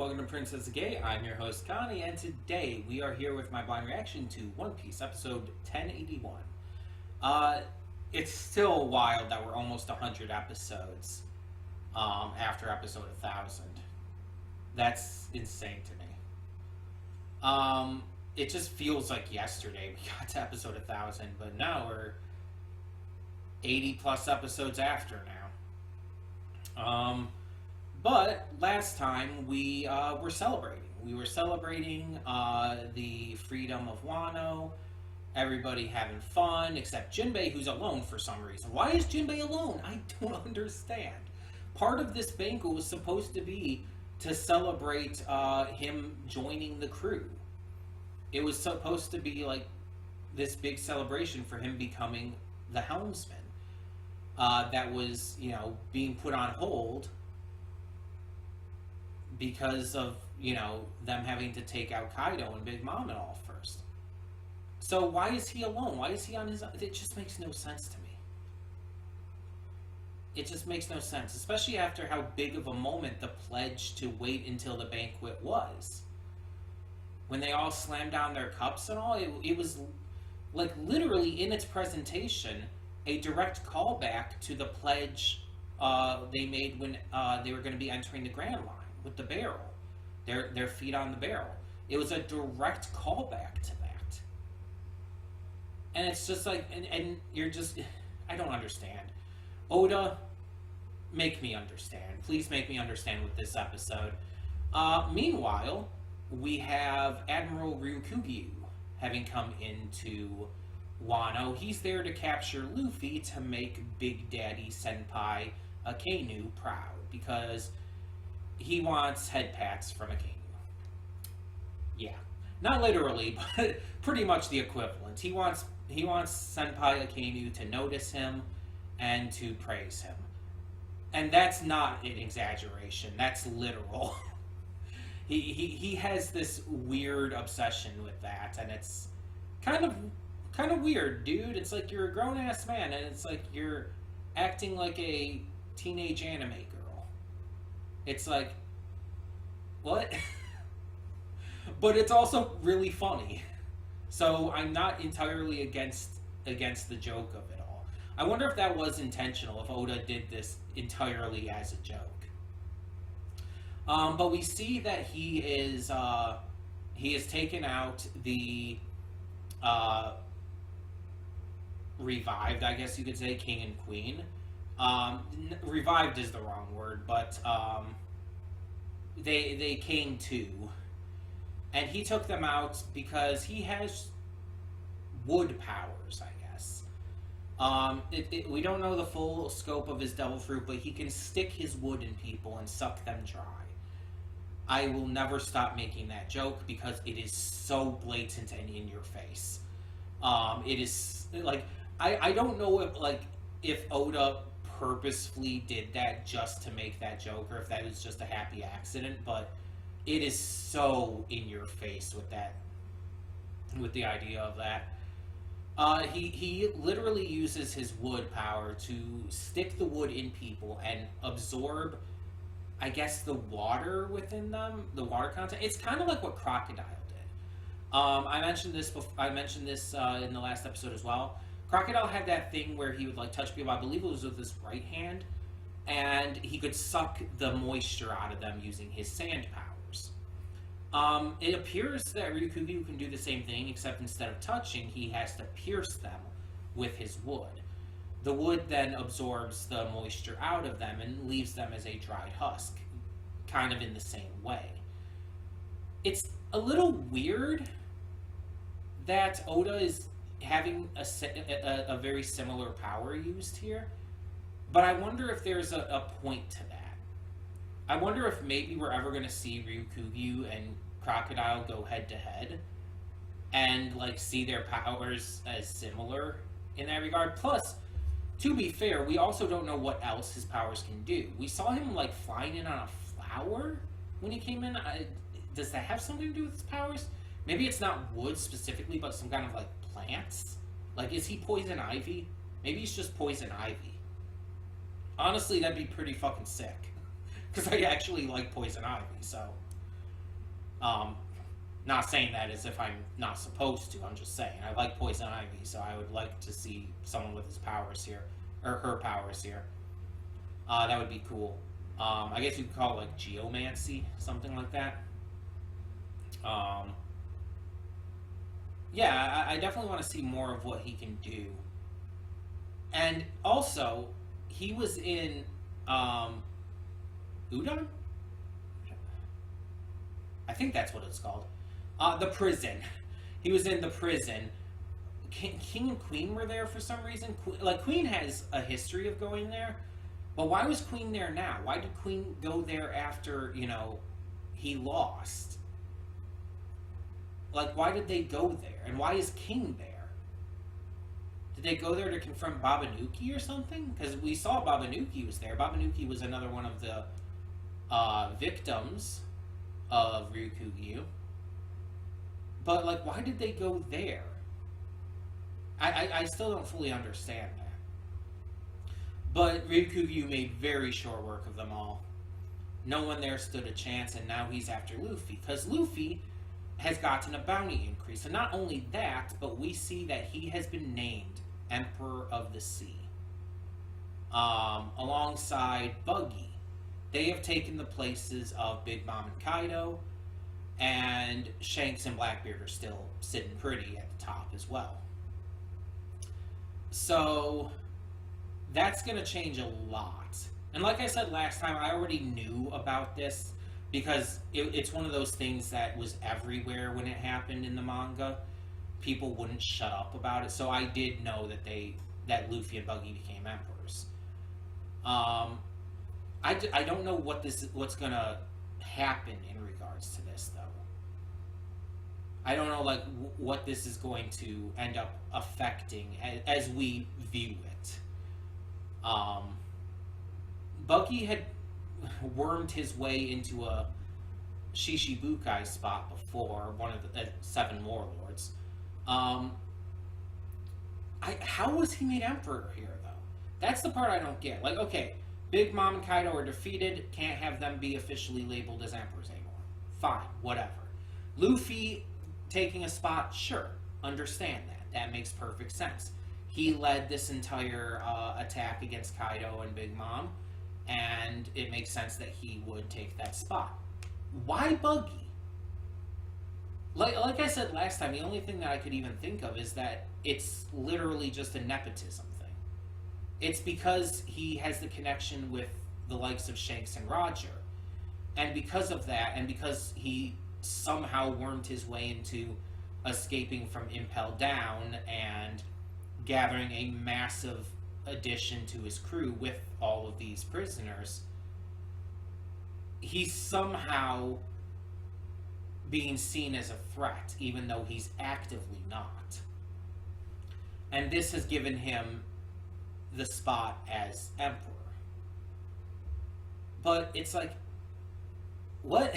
welcome to Princess Gay. I'm your host, Connie, and today we are here with my blind reaction to One Piece, episode 1081. It's still wild that we're almost 100 episodes after episode 1000. That's insane to me. It just feels like yesterday we got to episode 1000, but now we're 80 plus episodes after now. But last time we were celebrating. We were celebrating the freedom of Wano. Everybody having fun, except Jinbei, who's alone for some reason. Why is Jinbei alone? I don't understand. Part of this banquet was supposed to be to celebrate him joining the crew. It was supposed to be like this big celebration for him becoming the helmsman. That was, being put on hold because of, them having to take out Kaido and Big Mom and all first. So why is he alone? Why is he on his own? It just makes no sense to me. It just makes no sense, especially after how big of a moment the pledge to wait until the banquet was. When they all slammed down their cups and all, it was like literally in its presentation a direct callback to the pledge they made when they were going to be entering the Grand Line with the barrel, their feet on the barrel. It was a direct callback to that, and it's just like, and you're just, I don't understand. Oda, make me understand. Please make me understand with this episode. Meanwhile, we have Admiral Ryukugyu having come into Wano. He's there to capture Luffy to make Big Daddy Senpai Akainu proud, because he wants head pats from Akainu. Yeah. Not literally, but pretty much the equivalent. He wants Senpai Akainu to notice him and to praise him. And that's not an exaggeration. That's literal. He has this weird obsession with that, and it's kind of weird, dude. It's like you're a grown-ass man, and it's like you're acting like a teenage anime girl. It's like, what? But it's also really funny. So I'm not entirely against the joke of it all. I wonder if that was intentional, if Oda did this entirely as a joke. But we see that he has taken out the revived, I guess you could say, king and queen. Revived is the wrong word, but they came to, and he took them out because he has wood powers, I guess. We don't know the full scope of his devil fruit, but he can stick his wood in people and suck them dry. I will never stop making that joke because it is so blatant and in your face. It is like, I don't know if Oda purposefully did that just to make that joke, or if that is just a happy accident, but it is so in your face with that, with the idea of that. He literally uses his wood power to stick the wood in people and absorb, I guess, the water within them, the water content. It's kind of like what Crocodile did. I mentioned this in the last episode as well. Crocodile had that thing where he would touch people, I believe it was with his right hand, and he could suck the moisture out of them using his sand powers. It appears that Ryukugyu can do the same thing, except instead of touching, he has to pierce them with his wood. The wood then absorbs the moisture out of them and leaves them as a dried husk, kind of in the same way. It's a little weird that Oda is having a very similar power used here, but I wonder if there's a point to that. I wonder if maybe we're ever going to see Ryukugyu and Crocodile go head to head and see their powers as similar in that regard. Plus, to be fair, we also don't know what else his powers can do. We saw him flying in on a flower when he came in. Does that have something to do with his powers? Maybe it's not wood specifically, but some kind of plants. Is he poison ivy? Maybe he's just poison ivy. Honestly, that'd be pretty fucking sick. Because I actually like poison ivy, so Um, Not saying that as if I'm not supposed to. I'm just saying I like Poison Ivy, so I would like to see someone with his powers here, or her powers here. That would be cool. I guess you could call it like geomancy, something like that. Um, yeah, I definitely want to see more of what he can do. And also, he was in Udon. I think that's what it's called. The prison. He was in the prison. King and Queen were there for some reason. Like Queen has a history of going there, but why was Queen there now? Why did Queen go there after he lost? Like why did they go there? And why is King there? Did they go there to confront Babanuki or something? Because we saw Babanuki was there. Babanuki was another one of the victims of Ryukugyu. But, like, why did they go there? I still don't fully understand that. But Ryukugyu made very short work of them all. No one there stood a chance, and now he's after Luffy. Because Luffy has gotten a bounty increase. And not only that, but we see that he has been named Emperor of the Sea. Alongside Buggy. They have taken the places of Big Mom and Kaido, and Shanks and Blackbeard are still sitting pretty at the top as well. So that's going to change a lot. And like I said last time, I already knew about this because it's one of those things that was everywhere when it happened in the manga. People wouldn't shut up about it, so I did know that Luffy and Buggy became emperors. I don't know what's gonna happen in regards to this though. I don't know what this is going to end up affecting as we view it. Buggy had wormed his way into a Shishibukai spot before, one of the 7 warlords. How was he made emperor here though? That's the part I don't get. Like, okay, Big Mom and Kaido are defeated, can't have them be officially labeled as emperors anymore. Fine, whatever. Luffy taking a spot, sure, understand that. That makes perfect sense. He led this entire attack against Kaido and Big Mom, and it makes sense that he would take that spot. Why Buggy? Like I said last time, the only thing that I could even think of is that it's literally just a nepotism thing. It's because he has the connection with the likes of Shanks and Roger. And because of that, and because he somehow wormed his way into escaping from Impel Down and gathering a massive addition to his crew with all of these prisoners, he's somehow being seen as a threat, even though he's actively not. And this has given him the spot as emperor. But it's like, what?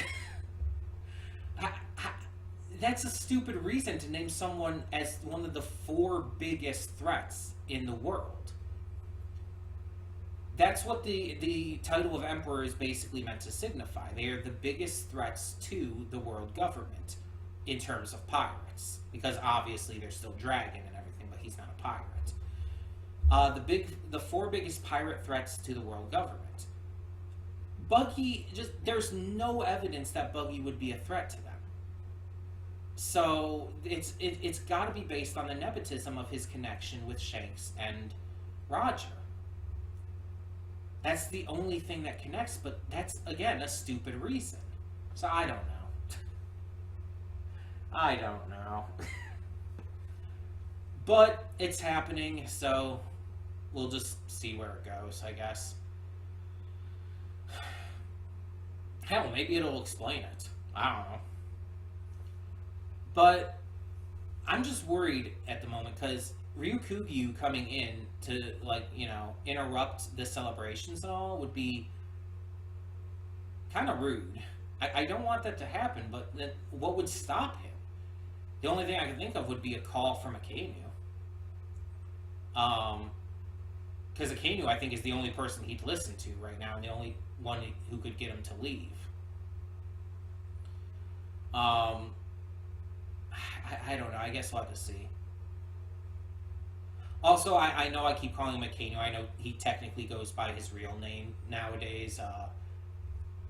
That's a stupid reason to name someone as one of the 4 biggest threats in the world. That's what the title of emperor is basically meant to signify. They are the biggest threats to the world government in terms of pirates. Because obviously there's still Dragon and everything, but he's not a pirate. The 4 biggest pirate threats to the world government. Buggy, there's no evidence that Buggy would be a threat to them. So it's got to be based on the nepotism of his connection with Shanks and Roger. That's the only thing that connects, but that's, again, a stupid reason. So I don't know. I don't know. But it's happening, so we'll just see where it goes, I guess. Hell, maybe it'll explain it. I don't know. But I'm just worried at the moment because Ryukugyu coming in to, interrupt the celebrations and all would be kind of rude. I don't want that to happen, but then what would stop him? The only thing I can think of would be a call from Akainu. Because Akainu, I think, is the only person he'd listen to right now, and the only one who could get him to leave. Um, I don't know. I guess we'll have to see. Also, I know I keep calling him Akainu. I know he technically goes by his real name nowadays,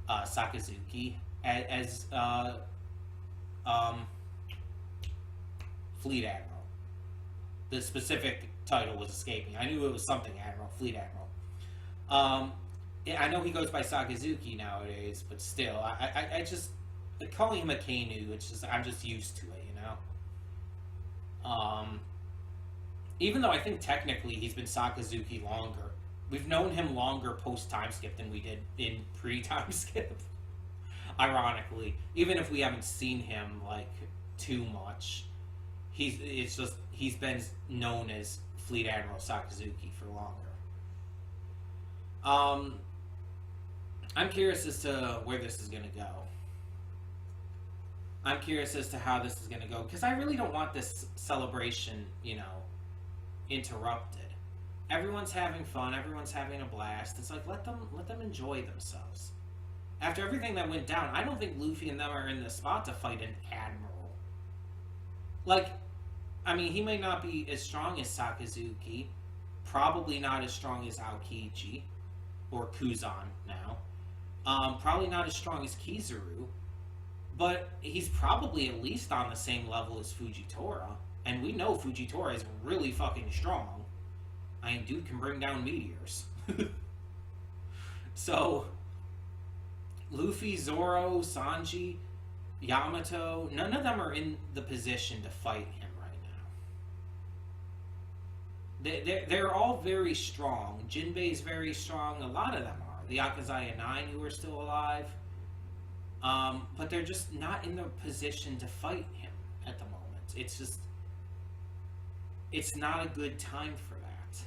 Sakazuki, as um, Fleet Admiral. The specific title was escaping. I knew it was something Admiral, Fleet Admiral. Um, yeah, I know he goes by Sakazuki nowadays, but still, I just calling him Akainu. It's just I'm just used to it, you know. Even though I think technically he's been Sakazuki longer. We've known him longer post time skip than we did in pre time skip. Ironically, even if we haven't seen him like too much, he's been known as Fleet Admiral Sakazuki for longer. I'm curious as to where this is gonna go. I'm curious as to how this is gonna go because I really don't want this celebration, you know, interrupted. Everyone's having fun. Everyone's having a blast. It's like let them enjoy themselves. After everything that went down, I don't think Luffy and them are in the spot to fight an admiral. Like, I mean, he may not be as strong as Sakazuki, probably not as strong as Aokiji or Kuzan now. Probably not as strong as Kizaru, but he's probably at least on the same level as Fujitora. And we know Fujitora is really fucking strong. I mean, dude can bring down meteors. So, Luffy, Zoro, Sanji, Yamato, none of them are in the position to fight him right now. They're all very strong. Jinbei's very strong. A lot of them are. The Akazaya 9 who are still alive. But they're just not in the position to fight him at the moment. It's just... It's not a good time for that.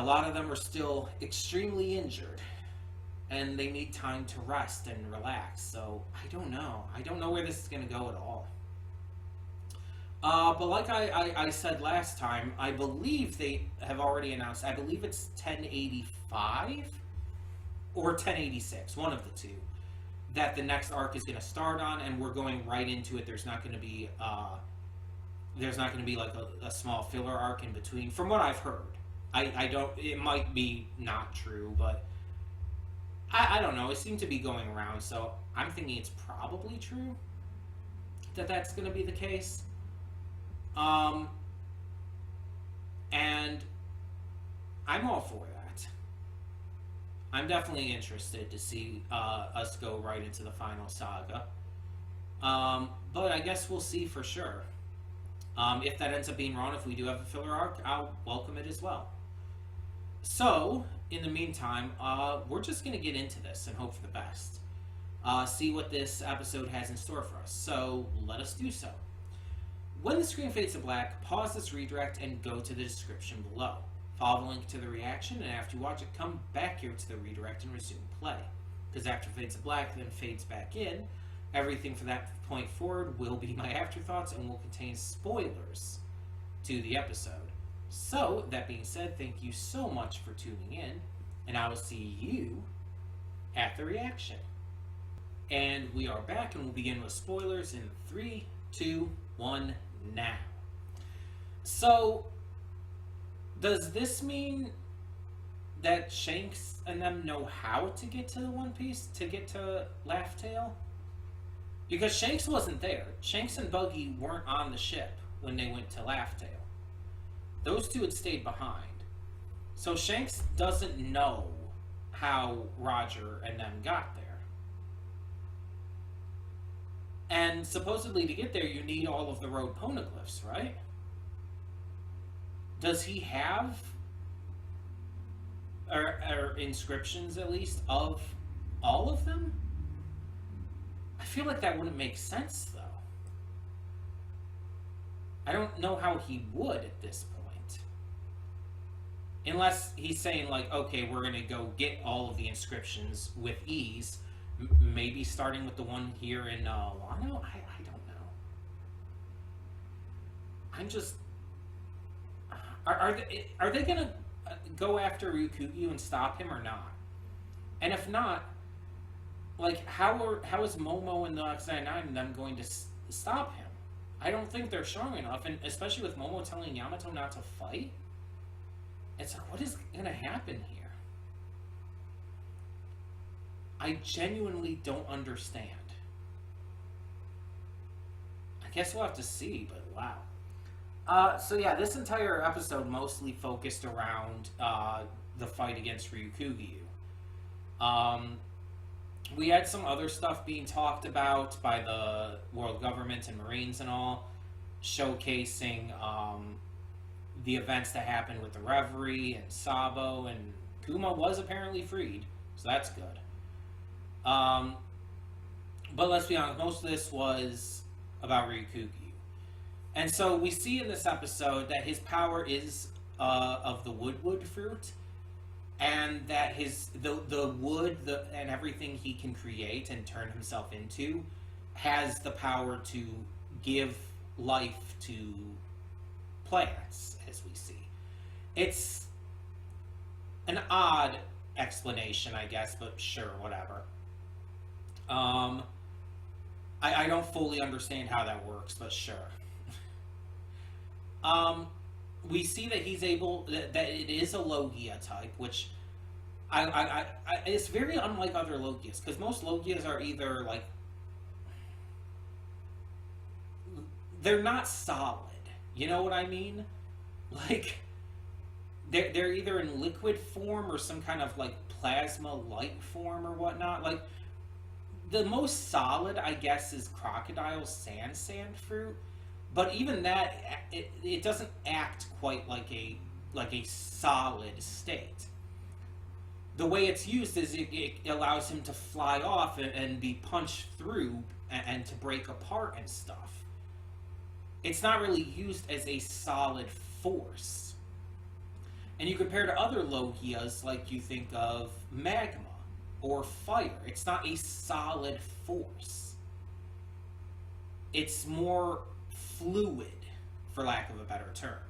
A lot of them are still extremely injured. And they need time to rest and relax. So, I don't know. I don't know where this is going to go at all. But like I said last time, I believe they have already announced, I believe it's 1085 or 1086, one of the two, that the next arc is going to start on, and we're going right into it. There's not going to be like a small filler arc in between, from what I've heard. I don't, it might be not true, but I don't know. It seemed to be going around, so I'm thinking it's probably true that that's going to be the case. And I'm all for that. I'm definitely interested to see us go right into the final saga. But I guess we'll see for sure. If that ends up being wrong, if we do have a filler arc, I'll welcome it as well. So, in the meantime, we're just going to get into this and hope for the best. See what this episode has in store for us. So, let us do so. When the screen fades to black, pause this redirect and go to the description below. Follow the link to the reaction, and after you watch it, come back here to the redirect and resume play. Because after it fades to black, then fades back in, everything from that point forward will be my afterthoughts and will contain spoilers to the episode. So, that being said, thank you so much for tuning in, and I will see you at the reaction. And we are back, and we'll begin with spoilers in 3, 2, 1, now. So, does this mean that Shanks and them know how to get to the One Piece, to get to Laugh Tale? Because Shanks wasn't there. Shanks and Buggy weren't on the ship when they went to Laugh Tale. Those two had stayed behind. So Shanks doesn't know how Roger and them got there. And supposedly to get there, you need all of the road poneglyphs, right? Does he have, or inscriptions at least, of all of them? I feel like that wouldn't make sense, though. I don't know how he would at this point. Unless he's saying, like, okay, we're going to go get all of the inscriptions with ease. Maybe starting with the one here in Wano? I don't know. I'm just... Are they going to go after Ryukugyu and stop him or not? And if not, like, how is Momo and the X99 and them going to stop him? I don't think they're strong enough, and especially with Momo telling Yamato not to fight. It's like, what is gonna happen here? I genuinely don't understand. I guess we'll have to see, but wow. So yeah, this entire episode mostly focused around the fight against Ryukugyu. We had some other stuff being talked about by the world government and Marines and all, showcasing the events that happened with the Reverie and Sabo, and Kuma was apparently freed, so that's good. But let's be honest, most of this was about Ryukugyu. And so we see in this episode that his power is of the wood fruit, and that the wood and everything he can create and turn himself into has the power to give life to plants, as we see. It's an odd explanation, I guess, but sure, whatever. I don't fully understand how that works, but sure. We see that he's able, that it is a Logia type, which it's very unlike other Logias, because most Logias are either like, they're not solid. You know what I mean? Like, they're either in liquid form or some kind of like plasma light form or whatnot. Like, the most solid, I guess, is crocodile sand fruit, but even that, it doesn't act quite like a solid state. The way it's used is it allows him to fly off and be punched through and to break apart and stuff. It's not really used as a solid force. And you compare to other Logias, like you think of magma or fire. It's not a solid force. It's more fluid, for lack of a better term.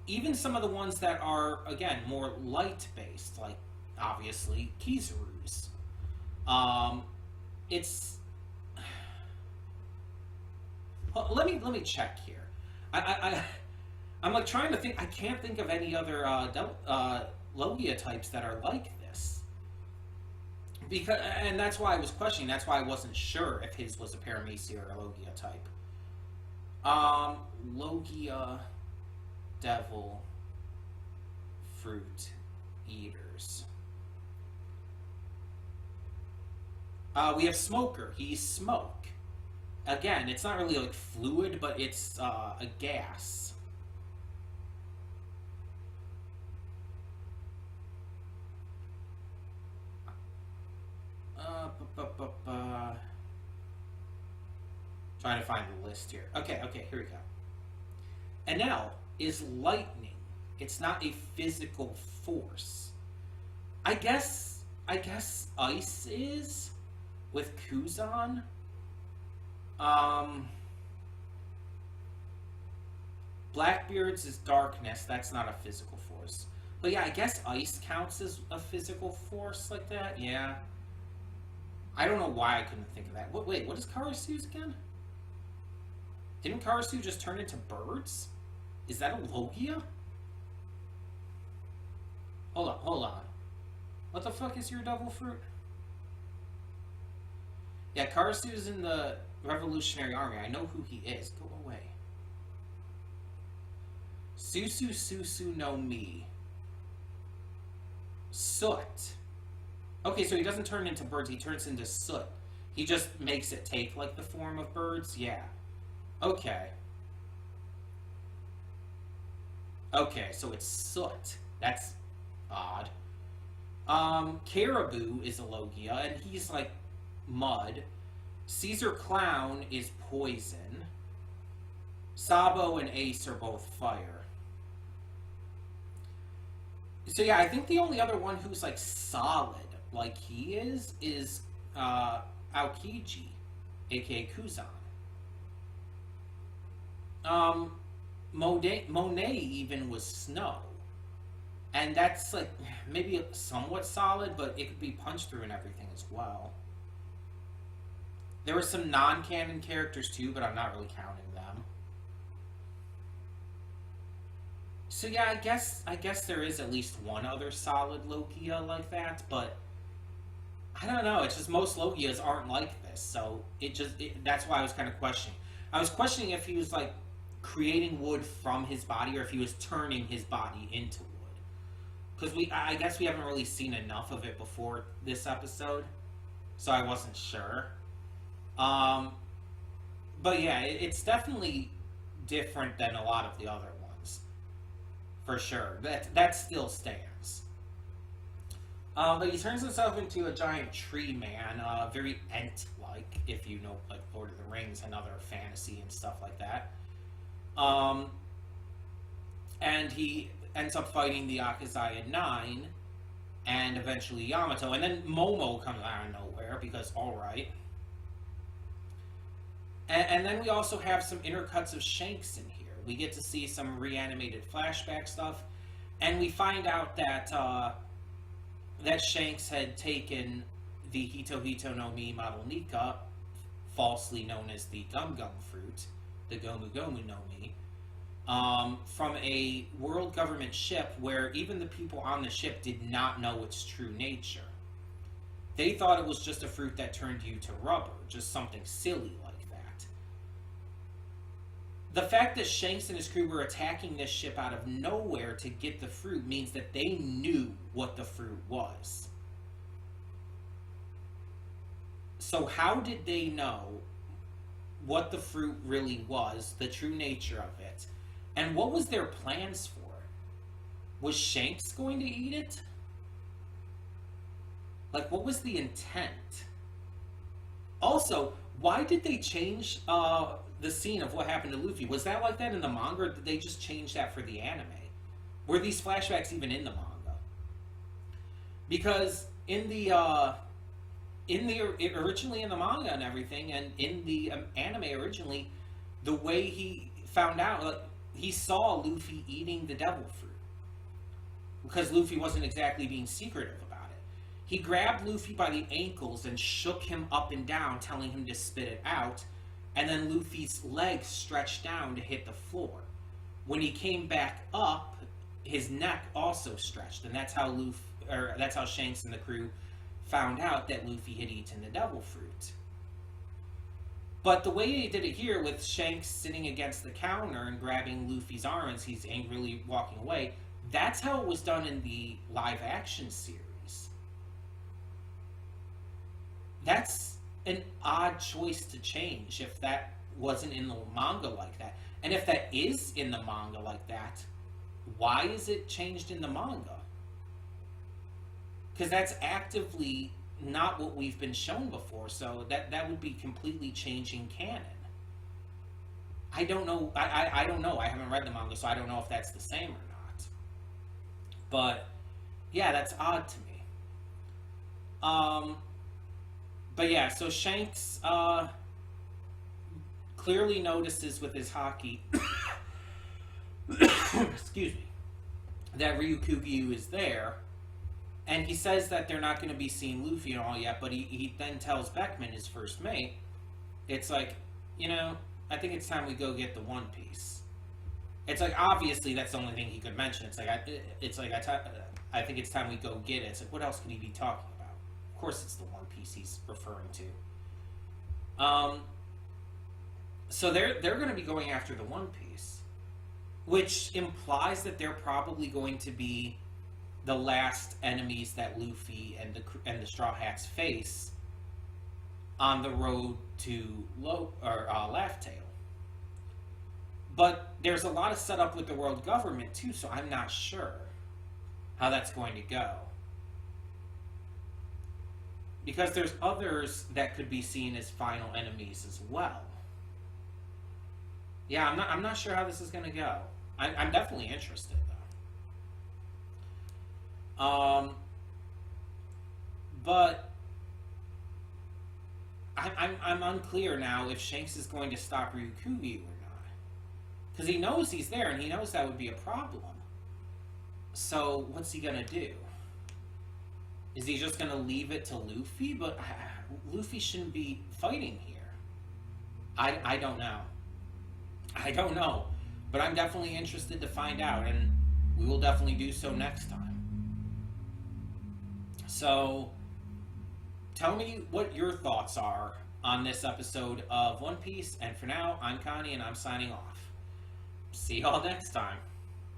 Even some of the ones that are, again, more light-based, like, obviously, Kizaru's. It's... Well, let me check here. I'm like trying to think. I can't think of any other Logia types that are like this. And that's why I was questioning. That's why I wasn't sure if his was a Paramecia or a Logia type. Logia Devil Fruit Eaters. We have Smoker. He's smoke. Again, it's not really like fluid, but it's a gas. Trying to find the list here. Okay, here we go. Enel is lightning. It's not a physical force. I guess ice is with Kuzan. Blackbeard's is darkness. That's not a physical force. But yeah, I guess ice counts as a physical force like that. Yeah. I don't know why I couldn't think of that. Wait, what is Karasu's again? Didn't Karasu just turn into birds? Is that a Logia? Hold on. What the fuck is your devil fruit? Yeah, Karasu's in the Revolutionary Army. I know who he is. Go away. Susu no Mi. Soot. Okay, so he doesn't turn into birds, he turns into soot. He just makes it take, like, the form of birds? Yeah. Okay. Okay, so it's soot. That's odd. Caribou is a Logia, and he's, like, mud. Caesar Clown is poison. Sabo and Ace are both fire. So yeah, I think the only other one who's, like, solid like he is Aokiji, aka Kuzan. Monet even was snow. And that's like maybe somewhat solid, but it could be punched through and everything as well. There were some non-canon characters too, but I'm not really counting them. So yeah, I guess there is at least one other solid Logia like that, but I don't know. It's just most Logias aren't like this, so that's why I was kind of questioning. I was questioning if he was like creating wood from his body or if he was turning his body into wood. Because I guess we haven't really seen enough of it before this episode, so I wasn't sure. Um, but yeah, it's definitely different than a lot of the other ones, for sure. That still stands. But he turns himself into a giant tree man, very Ent-like, if you know, like Lord of the Rings and other fantasy and stuff like that. Um, and he ends up fighting the Akazaya Nine, and eventually Yamato, and then Momo comes out of nowhere because all right. And then we also have some intercuts of Shanks in here. We get to see some reanimated flashback stuff, and we find out that that Shanks had taken the Hito Hito no Mi Madonika, falsely known as the Gum Gum fruit, the Gomu Gomu no Mi, from a world government ship where even the people on the ship did not know its true nature. They thought it was just a fruit that turned you to rubber, just something silly like that. The fact that Shanks and his crew were attacking this ship out of nowhere to get the fruit means that they knew what the fruit was. So how did they know what the fruit really was, the true nature of it, and what was their plans for it? Was Shanks going to eat it? Like, what was the intent? Also, why did they change the scene of what happened to Luffy? Was that like that in the manga, or did they just change that for the anime? Were these flashbacks even in the manga? Because originally in the manga and everything, and in the anime originally, the way he found out, like, he saw Luffy eating the devil fruit because Luffy wasn't exactly being secretive about it. He grabbed Luffy by the ankles and shook him up and down, telling him to spit it out, and then Luffy's legs stretched down to hit the floor. When he came back up, his neck also stretched, and that's how Shanks and the crew found out that Luffy had eaten the devil fruit. But the way they did it here, with Shanks sitting against the counter and grabbing Luffy's arm as he's angrily walking away, that's how it was done in the live-action series. That's an odd choice to change if that wasn't in the manga like that. And if that is in the manga like that, why is it changed in the manga? Because that's actively not what we've been shown before, so that would be completely changing canon. I don't know. I don't know. I haven't read the manga, so I don't know if that's the same or not. But yeah, that's odd to me. But yeah, so Shanks clearly notices with his haki, excuse me, that Ryukugyu is there. And he says that they're not going to be seeing Luffy and all yet, but he then tells Beckman, his first mate, it's like, I think it's time we go get the One Piece. It's like, obviously that's the only thing he could mention. It's like, I think it's time we go get it. It's like, what else could he be talking about? Of course it's the One Piece he's referring to. So they're going to be going after the One Piece, which implies that they're probably going to be the last enemies that Luffy and the Straw Hats face on the road to Laugh Tale. But there's a lot of setup with the world government too, so I'm not sure how that's going to go. Because there's others that could be seen as final enemies as well. Yeah, I'm not sure how this is going to go. I'm definitely interested. But I'm unclear now if Shanks is going to stop Ryukugyu or not, because he knows he's there and he knows that would be a problem. So what's he gonna do? Is he just gonna leave it to Luffy? But Luffy shouldn't be fighting here. I don't know. I don't know. But I'm definitely interested to find out, and we will definitely do so next time. So, tell me what your thoughts are on this episode of One Piece, and for now, I'm Connie, and I'm signing off. See y'all next time.